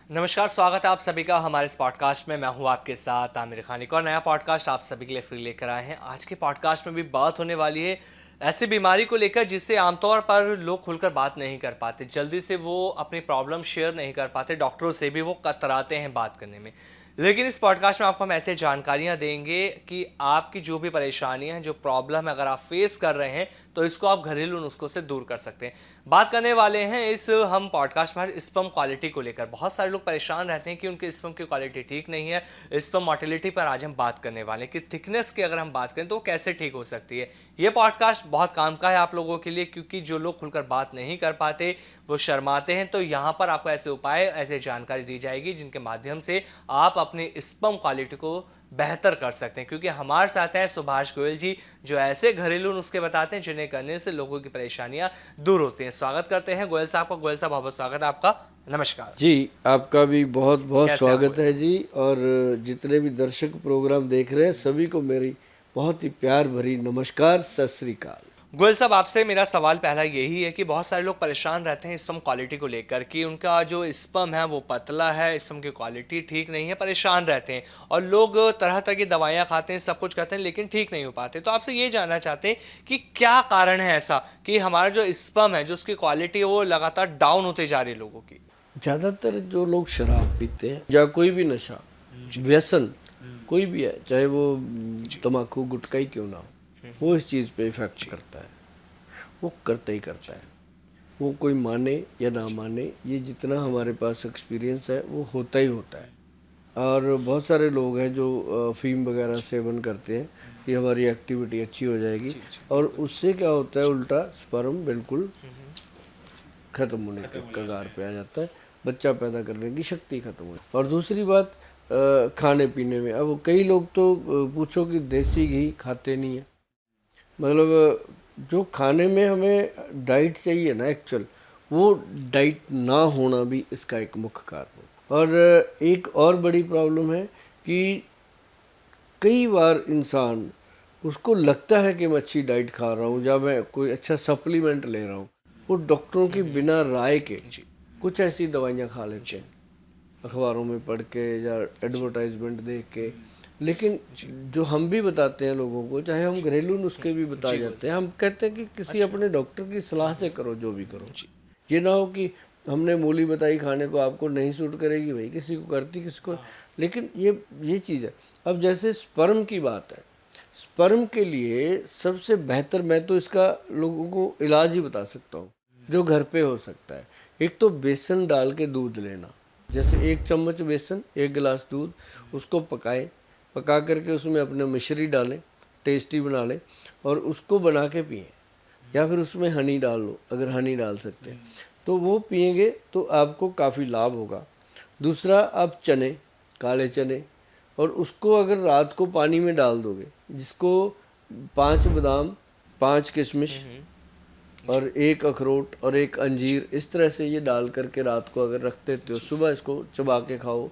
नमस्कार, स्वागत है आप सभी का हमारे इस पॉडकास्ट में। मैं हूं आपके साथ आमिर खान। एक और नया पॉडकास्ट आप सभी के लिए फिर लेकर आए हैं। आज के पॉडकास्ट में भी बात होने वाली है ऐसी बीमारी को लेकर जिससे आमतौर पर लोग खुलकर बात नहीं कर पाते, जल्दी से वो अपनी प्रॉब्लम शेयर नहीं कर पाते, डॉक्टरों से भी वो कतराते हैं बात करने में। लेकिन इस पॉडकास्ट में आपको हम ऐसे जानकारियां देंगे कि आपकी जो भी परेशानियां हैं, जो प्रॉब्लम है, अगर आप फेस कर रहे हैं तो इसको आप घरेलू नुस्खों से दूर कर सकते हैं। बात करने वाले हैं इस हम पॉडकास्ट में स्पर्म क्वालिटी को लेकर। बहुत सारे लोग परेशान रहते हैं कि उनके स्पर्म की क्वालिटी ठीक नहीं है। स्पर्म मोटिलिटी पर आज हम बात करने वाले हैं कि थिकनेस की अगर हम बात करें तो वो कैसे ठीक हो सकती है। ये पॉडकास्ट बहुत काम का है आप लोगों के लिए, क्योंकि जो लोग खुलकर बात नहीं कर पाते, वो शर्माते हैं। तो यहाँ पर आपको ऐसे उपाय, ऐसे जानकारी दी जाएगी जिनके माध्यम से आप अपनी स्पर्म क्वालिटी को बेहतर कर सकते हैं। क्योंकि हमारे साथ हैं सुभाष गोयल जी, जो ऐसे घरेलू नुस्खे बताते हैं जिन्हें करने से लोगों की परेशानियां दूर होती हैं। स्वागत करते हैं गोयल साहब का। गोयल साहब, बहुत बहुत स्वागत है आपका। नमस्कार जी। आपका भी बहुत बहुत कैसे हैं आप स्वागत गोयल है साहब? जी। और जितने भी दर्शक प्रोग्राम देख रहे हैं सभी को मेरी बहुत ही प्यार भरी नमस्कार, सत श्री अकाल। गोयल साहब, आपसे मेरा सवाल पहला यही है कि बहुत सारे लोग परेशान रहते हैं स्पर्म क्वालिटी को लेकर कि उनका जो स्पर्म है वो पतला है, स्पर्म की क्वालिटी ठीक नहीं है, परेशान रहते हैं और लोग तरह तरह की दवाइयां खाते हैं, सब कुछ करते हैं, लेकिन ठीक नहीं हो पाते। तो आपसे ये जानना चाहते हैं कि क्या कारण है ऐसा कि हमारा जो स्पर्म है, जो उसकी क्वालिटी है, वो लगातार डाउन होते जा रही है लोगों की। ज़्यादातर जो लोग शराब पीते हैं या कोई भी नशा, व्यसन कोई भी है, चाहे वो तम्बाकू गुटखा ही क्यों ना हो, वो इस चीज़ पे इफेक्ट करता है। वो करता ही करता है, वो कोई माने या ना माने, ये जितना हमारे पास एक्सपीरियंस है वो होता ही होता है। और बहुत सारे लोग हैं जो अफीम वगैरह सेवन करते हैं कि हमारी एक्टिविटी अच्छी हो जाएगी, और उससे क्या होता है, उल्टा स्पर्म बिल्कुल ख़त्म होने के कगार पे आ जाता है, बच्चा पैदा करने की शक्ति खत्म हो। और दूसरी बात, खाने पीने में, अब कई लोग तो पूछो कि देसी घी खाते नहीं है। मतलब जो खाने में हमें डाइट चाहिए ना एक्चुअल, वो डाइट ना होना भी इसका एक मुख्य कारण है। और एक और बड़ी प्रॉब्लम है कि कई बार इंसान, उसको लगता है कि मैं अच्छी डाइट खा रहा हूँ या मैं कोई अच्छा सप्लीमेंट ले रहा हूँ, वो डॉक्टरों की बिना राय के कुछ ऐसी दवाइयाँ खा लेते हैं, अखबारों में पढ़ के या एडवर्टाइजमेंट देख के। लेकिन जो हम भी बताते हैं लोगों को, चाहे हम घरेलू नुस्खे भी बता जाते हैं, हम कहते हैं कि किसी अपने डॉक्टर की सलाह से करो, जो भी करो। ये ना हो कि हमने मूली बताई खाने को, आपको नहीं सूट करेगी, भाई किसी को करती, किसी को। लेकिन ये चीज़ है। अब जैसे स्पर्म की बात है, स्पर्म के लिए सबसे बेहतर, मैं तो इसका लोगों को इलाज ही बता सकता हूँ जो घर पे हो सकता है। एक तो बेसन डाल के दूध लेना, जैसे 1 चम्मच बेसन 1 गिलास दूध, उसको पकाएं, पका करके उसमें अपने मिश्री डालें, टेस्टी बना लें, और उसको बना के पिएं। या फिर उसमें हनी डाल लो, अगर हनी डाल सकते हैं तो वो पिएंगे तो आपको काफ़ी लाभ होगा। दूसरा, आप चने, काले चने, और उसको अगर रात को पानी में डाल दोगे, जिसको 5 बादाम, 5 किशमिश और 1 अखरोट और 1 अंजीर, इस तरह से ये डाल करके रात को अगर रख देते हो, सुबह इसको चबा के खाओ।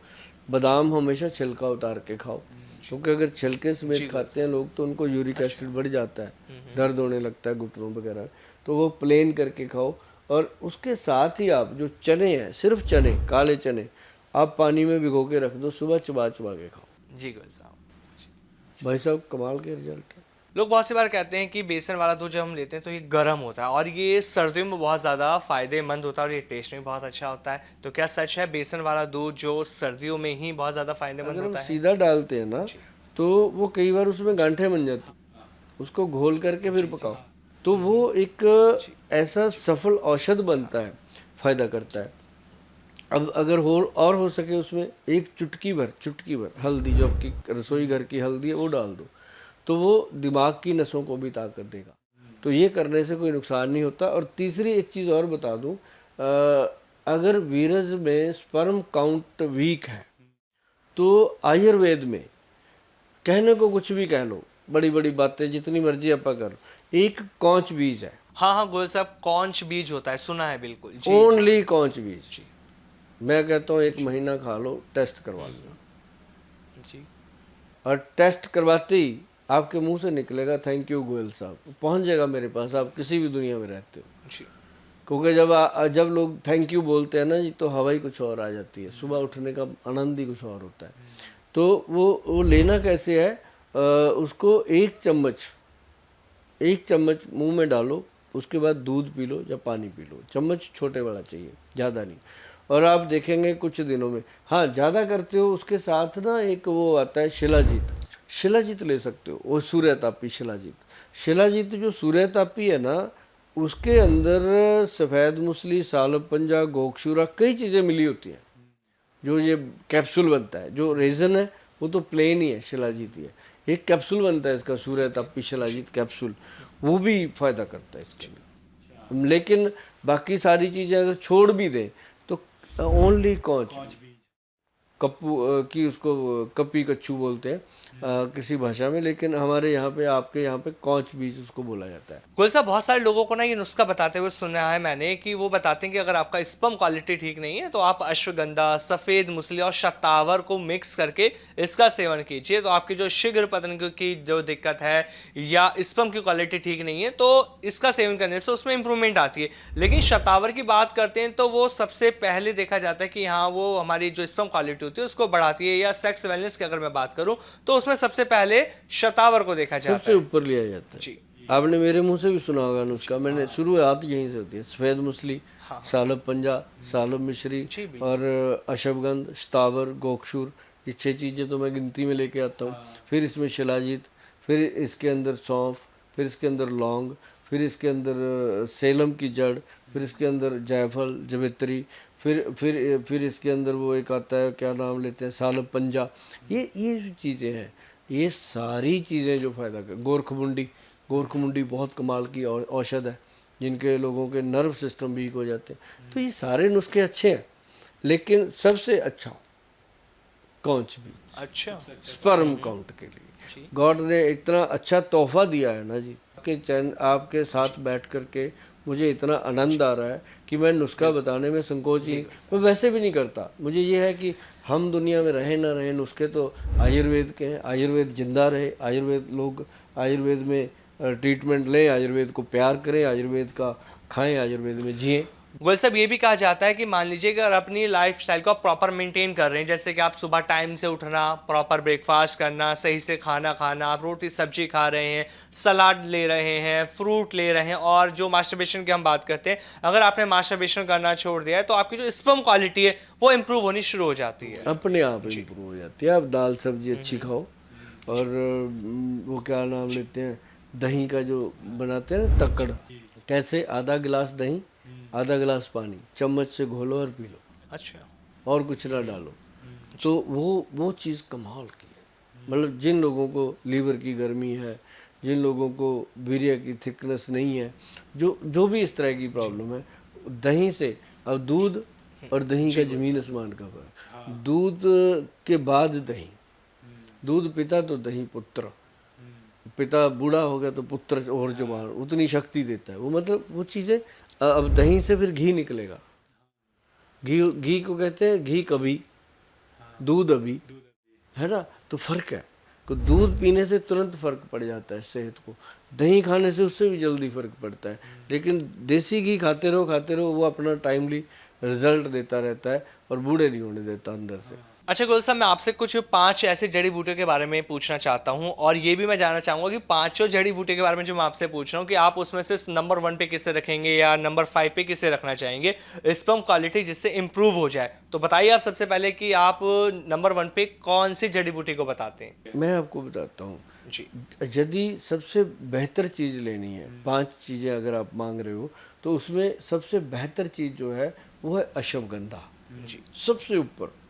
बादाम हमेशा छिलका उतार के खाओ, क्योंकि अगर छिलके समेत खाते हैं लोग तो उनको यूरिक एसिड बढ़ जाता है, दर्द होने लगता है घुटनों वगैरह, तो वो प्लेन करके खाओ। और उसके साथ ही आप जो चने हैं, सिर्फ चने, काले चने, आप पानी में भिगो के रख दो, सुबह चबा चबा के खाओ। जी गोयल साहब। भाई साहब, कमाल के रिजल्ट है। लोग बहुत सी बार कहते हैं कि बेसन वाला दूध जब हम लेते हैं तो ये गर्म होता है और ये सर्दियों में बहुत ज़्यादा फायदेमंद होता है और ये टेस्ट में बहुत अच्छा होता है। तो क्या सच है बेसन वाला दूध जो सर्दियों में ही बहुत ज़्यादा फायदेमंद अगर हम होता है? सीधा डालते हैं ना, तो वो कई बार उसमें गांठें बन जाती, उसको घोल करके फिर पकाओ, तो वो एक ऐसा सफल औषध बनता है, फायदा करता है। अब अगर हो सके उसमें एक चुटकी भर हल्दी, जो आपकी रसोई घर की हल्दी है, वो डाल दो, तो वो दिमाग की नसों को भी ताकत देगा। तो ये करने से कोई नुकसान नहीं होता। और तीसरी एक चीज़ और बता दूं, अगर वीरज में स्पर्म काउंट वीक है, तो आयुर्वेद में, कहने को कुछ भी कह लो, बड़ी बड़ी बातें जितनी मर्जी आपा कर लो, एक कौच बीज है, हाँ हाँ गोयल साहब, कौंच बीज होता है, सुना है बिल्कुल जी। ओनली कौच बीज। मैं कहता हूँ 1 महीना खा लो, टेस्ट करवा लो, जी और टेस्ट करवाते ही आपके मुंह से निकलेगा थैंक यू गोयल साहब, पहुंच जाएगा मेरे पास, आप किसी भी दुनिया में रहते हो। जी। क्योंकि जब लोग थैंक यू बोलते हैं ना जी, तो हवा ही कुछ और आ जाती है, सुबह उठने का आनंद ही कुछ और होता है। तो वो लेना कैसे है, उसको एक चम्मच मुंह में डालो, उसके बाद दूध पी लो या पानी पी लो। चम्मच छोटे वाला चाहिए, ज़्यादा नहीं। और आप देखेंगे कुछ दिनों में, हाँ ज़्यादा करते हो उसके साथ ना एक वो आता है शिलाजीत ले सकते हो, वो सूर्यतापी शिलाजीत जो सूर्यतापी है ना, उसके अंदर सफ़ेद मूसली, सालब पंजा, गोक्षूरा, कई चीज़ें मिली होती हैं। जो ये कैप्सूल बनता है, जो रेजन है वो तो प्लेन ही है, शिलाजीत ही है। एक कैप्सूल बनता है इसका, सूर्यतापी शिलाजीत कैप्सूल, वो भी फ़ायदा करता है इसके लिए। लेकिन बाकी सारी चीज़ें अगर छोड़ भी दें तो ओनली कौच कप्पू की, उसको कपी कच्चू बोलते हैं किसी भाषा में, लेकिन हमारे यहाँ पे, आपके यहाँ पे कौच बीज उसको बोला जाता है। गोयल साहब, बहुत सारे लोगों को ना ये नुस्खा बताते हुए सुना है मैंने कि वो बताते हैं कि अगर आपका स्पर्म क्वालिटी ठीक नहीं है तो आप अश्वगंधा, सफ़ेद मूसली और शतावर को मिक्स करके इसका सेवन कीजिए, तो आपकी जो शीघ्र पतन की जो दिक्कत है या स्पर्म की क्वालिटी ठीक नहीं है तो इसका सेवन करने से उसमें इंप्रूवमेंट आती है। लेकिन शतावर की बात करते हैं तो वो सबसे पहले देखा जाता है कि हाँ वो हमारी जो स्पर्म क्वालिटी होती है उसको बढ़ाती है, या सेक्स वेलनेस की अगर मैं बात करूं तो उसमें सबसे पहले शतावर को देखा जाता है, सबसे ऊपर लिया जाता है जी। आपने मेरे मुंह से भी सुना होगा नुस्खा, मैंने शुरुआत यहीं से होती है। सफ़ेद मूसली, सालब पंजा, सालब मिश्री और अशवगंध, शतावर, गोक्षूर, ये 6 चीज़ें तो मैं गिनती में लेके आता हूँ। फिर इसमें शिलाजीत, फिर इसके अंदर सौंफ, फिर इसके अंदर लौंग, फिर इसके अंदर सेलम की जड़, फिर इसके अंदर जायफल, जवित्री, फिर इसके अंदर वो एक आता है, क्या नाम लेते हैं, सालब पंजा। ये जो चीज़ें हैं, ये सारी चीज़ें जो फ़ायदा कर, गोरखमुंडी बहुत कमाल की औषध है जिनके लोगों के नर्व सिस्टम वीक हो जाते हैं। तो ये सारे नुस्खे अच्छे हैं, लेकिन सबसे अच्छा कौच भी, अच्छा स्पर्म काउंट के लिए गॉड ने इतना अच्छा तोहफा दिया है ना जी, कि आपके साथ बैठ करके मुझे इतना आनंद आ रहा है कि मैं नुस्खा बताने में संकोच ही, मैं वैसे भी नहीं करता। मुझे ये है कि हम दुनिया में रहे ना रहे, नुस्खे तो आयुर्वेद के हैं, आयुर्वेद जिंदा रहे, आयुर्वेद में ट्रीटमेंट लें, आयुर्वेद को प्यार करें, आयुर्वेद का खाएं, आयुर्वेद में जिएं। गोयल साहब, ये भी कहा जाता है कि मान लीजिए कि अगर अपनी लाइफ स्टाइल को आप प्रॉपर मेंटेन कर रहे हैं, जैसे कि आप सुबह टाइम से उठना, प्रॉपर ब्रेकफास्ट करना, सही से खाना खाना, आप रोटी सब्जी खा रहे हैं, सलाद ले रहे हैं, फ्रूट ले रहे हैं, और जो मास्टरबेशन की हम बात करते हैं, अगर आपने मास्टरबेशन करना छोड़ दिया है तो आपकी जो स्पर्म क्वालिटी है वो इंप्रूव होनी शुरू हो जाती है, अपने आप इंप्रूव हो जाती है। आप दाल सब्जी अच्छी खाओ, और वो क्या नाम लेते हैं, दही का जो बनाते हैं ना तक्कड़, कैसे, आधा गिलास दही, आधा गिलास पानी, चम्मच से घोलो और पी लो। अच्छा, और कुछ ना डालो। तो वो चीज़ कमाल की है। मतलब जिन लोगों को लीवर की गर्मी है, जिन लोगों को वीर्य की थिकनेस नहीं है, जो भी इस तरह की प्रॉब्लम है, दही से, अब दूध और दही का ज़मीन आसमान का फर्क। दूध के बाद दही, दूध पिता तो दही पुत्र, पिता बूढ़ा हो गया तो पुत्र और जवान, उतनी शक्ति देता है वो। मतलब वो चीज़ें, अब दही से फिर घी निकलेगा, घी को कहते हैं घी कभी, दूध अभी, है ना। तो फर्क है, तो दूध पीने से तुरंत फर्क पड़ जाता है सेहत को, दही खाने से उससे भी जल्दी फर्क पड़ता है। लेकिन देसी घी खाते रहो वो अपना टाइमली रिजल्ट देता रहता है और बूढ़े नहीं होने देता अंदर से। अच्छा गोयल साहब, मैं आपसे कुछ 5 ऐसे जड़ी बूटियों के बारे में पूछना चाहता हूं, और ये भी मैं जानना चाहूंगा कि 5 जड़ी बूटियों के बारे में जो मैं आपसे पूछ रहा हूं कि आप उसमें से नंबर 1 पे किसे रखेंगे या नंबर 5 पे किसे रखना चाहेंगे, स्पर्म क्वालिटी जिससे इंप्रूव हो जाए। तो बताइए आप सबसे पहले कि आप नंबर 1 पे कौन सी जड़ी बूटी को बताते हैं। मैं आपको बताता हूँ जी। यदि सबसे बेहतर चीज़ लेनी है, 5 चीज़ें अगर आप मांग रहे हो, तो उसमें सबसे बेहतर चीज़ जो है वो है अश्वगंधा जी। सबसे ऊपर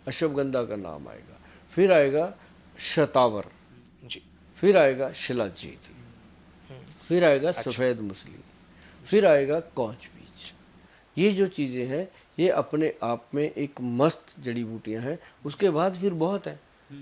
अश्वगंधा का नाम आएगा, फिर आएगा शतावर जी, फिर आएगा शिलाजीत, फिर आएगा सफ़ेद मूसली, फिर आएगा कौच बीज। ये जो चीज़ें हैं ये अपने आप में एक मस्त जड़ी बूटियां हैं। उसके बाद फिर बहुत है,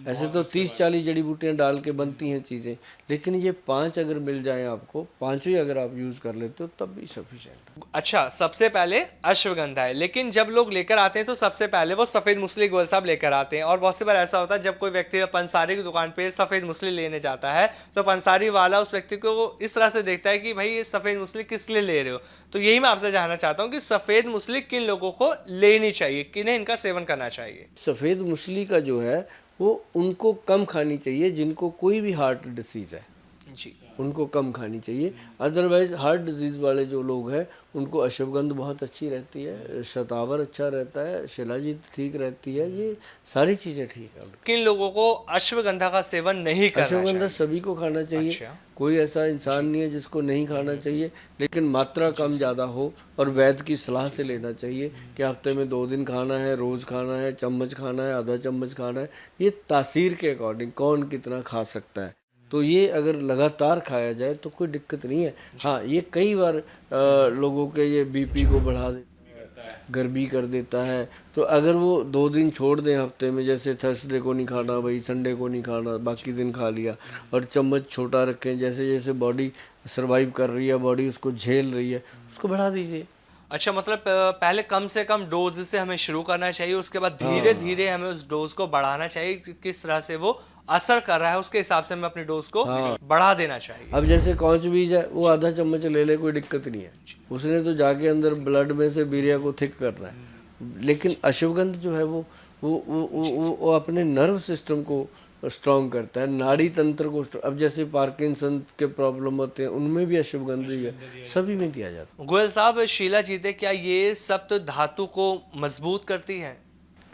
ऐसे तो 30-40 जड़ी बूटियां डाल के बनती हैं चीज़ें, लेकिन ये 5 अगर मिल जाए आपको, पांचों ही अगर आप यूज़ कर लेते हो तब भी सफिशिएंट। अच्छा, सबसे पहले अश्वगंधा है, लेकिन जब लोग लेकर आते हैं तो सबसे पहले वो सफेद मुसली गोयल साहब लेकर आते हैं। और बहुत सी बार ऐसा होता है जब कोई व्यक्ति पंसारी की दुकान पे सफेद मुसली लेने जाता है तो पंसारी वाला उस व्यक्ति को इस तरह से देखता है कि भाई ये सफेद मुसली किस लिए ले रहे हो। तो यही मैं आपसे जानना चाहता हूँ कि सफेद मुसली किन लोगों को लेनी चाहिए, किन्हें इनका सेवन करना चाहिए। सफ़ेद मूसली का जो है वो उनको कम खानी चाहिए जिनको कोई भी हार्ट डिसीज़ है, जी उनको कम खानी चाहिए। अदरवाइज हार्ट डिजीज़ वाले जो लोग हैं उनको अश्वगंध बहुत अच्छी रहती है, शतावर अच्छा रहता है, शिलाजीत ठीक रहती है, ये सारी चीज़ें ठीक है। किन लोगों को अश्वगंधा का सेवन नहीं करना अश्वगंधा चाहिए। सभी को खाना चाहिए। अच्छा। कोई ऐसा इंसान नहीं है जिसको नहीं खाना चाहिए, लेकिन मात्रा कम ज़्यादा हो और वैद्य की सलाह से लेना चाहिए कि हफ्ते में 2 दिन खाना है, रोज़ खाना है, चम्मच खाना है, आधा चम्मच खाना है। ये तासीर के अकॉर्डिंग कौन कितना खा सकता है, तो ये अगर लगातार खाया जाए तो कोई दिक्कत नहीं है। हाँ, ये कई बार लोगों के ये बीपी को बढ़ा देता है, गर्मी कर देता है। तो अगर वो 2 दिन छोड़ दें हफ्ते में, जैसे थर्सडे को नहीं खाना भाई, संडे को नहीं खाना, बाकी दिन खा लिया, और चम्मच छोटा रखें, जैसे जैसे बॉडी सर्वाइव कर रही है, बॉडी उसको झेल रही है, उसको बढ़ा दीजिए। अच्छा, मतलब पहले कम से कम डोज से हमें शुरू करना चाहिए, उसके बाद धीरे धीरे हमें उस डोज को बढ़ाना चाहिए कि किस तरह से वो असर कर रहा है उसके हिसाब से हमें अपनी डोज को बढ़ा देना चाहिए। अब जैसे कौच बीज है, वो आधा चम्मच ले ले, कोई दिक्कत नहीं है, उसने तो जाके अंदर ब्लड में से बीरिया को थिक करना है। लेकिन अश्वगंध जो है वो अपने नर्व सिस्टम को स्ट्रॉन्ग करता है, नाड़ी तंत्र को अब जैसे पार्किंसन के प्रॉब्लम होते हैं उनमें भी अश्वगंध ही है, सभी में दिया जाता है। गोयल साहब, शीला जीते क्या ये सप्त धातु को मजबूत करती है?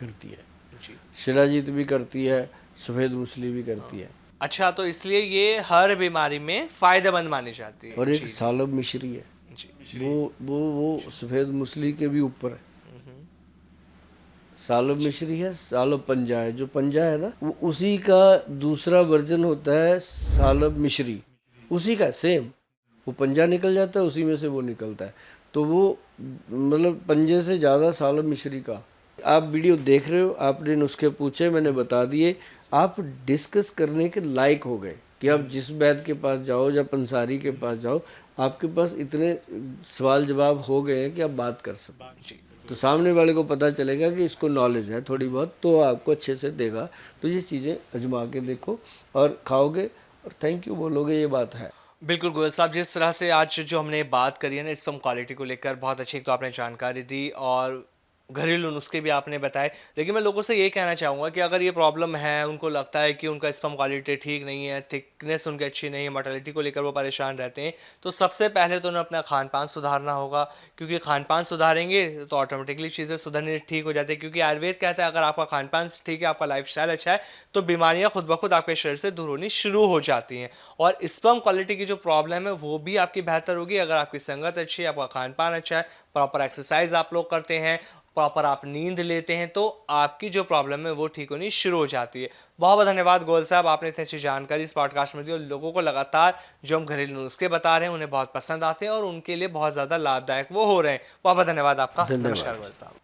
करती है जी। शिलाजीत भी करती है, सफ़ेद मूसली भी करती है। अच्छा, तो इसलिए ये हर बीमारी में फायदेमंद मानी जाती है। और एक सालब मिश्री है, जी। वो सफ़ेद मूसली के भी ऊपर है। सालब मिश्री है, सालब पंजा है, जो पंजा है ना वो उसी का दूसरा वर्जन होता है सालब मिश्री, उसी का सेम। वो पंजा निकल जाता है, उसी में से वो निकलता है, तो वो मतलब पंजे से ज़्यादा सालब मिश्री का। आप वीडियो देख रहे हो, आपने नुस्खे पूछे, मैंने बता दिए, आप डिस्कस करने के लायक हो गए कि आप जिस वैद्य के पास जाओ या पंसारी के पास जाओ, आपके पास इतने सवाल जवाब हो गए हैं कि आप बात कर सको। तो सामने वाले को पता चलेगा कि इसको नॉलेज है थोड़ी बहुत, तो आपको अच्छे से देगा। तो ये चीज़ें आजमा के देखो और खाओगे और थैंक यू बोलोगे, ये बात है। बिल्कुल गोयल साहब, जिस तरह से आज जो हमने बात करी है ना स्पर्म क्वालिटी को लेकर, बहुत अच्छी तो आपने जानकारी दी और घरेलू नुस्खे भी आपने बताए। लेकिन मैं लोगों से ये कहना चाहूँगा कि अगर ये प्रॉब्लम है, उनको लगता है कि उनका स्पर्म क्वालिटी ठीक नहीं है, थिकनेस उनकी अच्छी नहीं है, मोर्टेलिटी को लेकर वो परेशान रहते हैं, तो सबसे पहले तो उन्हें अपना खान पान सुधारना होगा। क्योंकि खान पान सुधारेंगे तो ऑटोमेटिकली चीज़ें सुधरनी ठीक हो जाती है। क्योंकि आयुर्वेद कहता है अगर आपका खान पान ठीक है, आपका लाइफस्टाइल अच्छा है, तो बीमारियाँ खुद ब खुद आपके शरीर से दूर होनी शुरू हो जाती हैं। और स्पर्म क्वालिटी की जो प्रॉब्लम है वो भी आपकी बेहतर होगी अगर आपकी संगत अच्छी है, आपका खान पान अच्छा है, प्रॉपर एक्सरसाइज आप लोग करते हैं, प्रॉपर आप नींद लेते हैं, तो आपकी जो प्रॉब्लम है वो ठीक होनी शुरू हो जाती है। बहुत बहुत धन्यवाद गोयल साहब, आपने इतनी अच्छी जानकारी इस पॉडकास्ट में दी और लोगों को लगातार जो हम घरेलू नुस्खे बता रहे हैं उन्हें बहुत पसंद आते हैं और उनके लिए बहुत ज़्यादा लाभदायक वो हो रहे हैं। बहुत बहुत धन्यवाद आपका। नमस्कार गोयल साहब।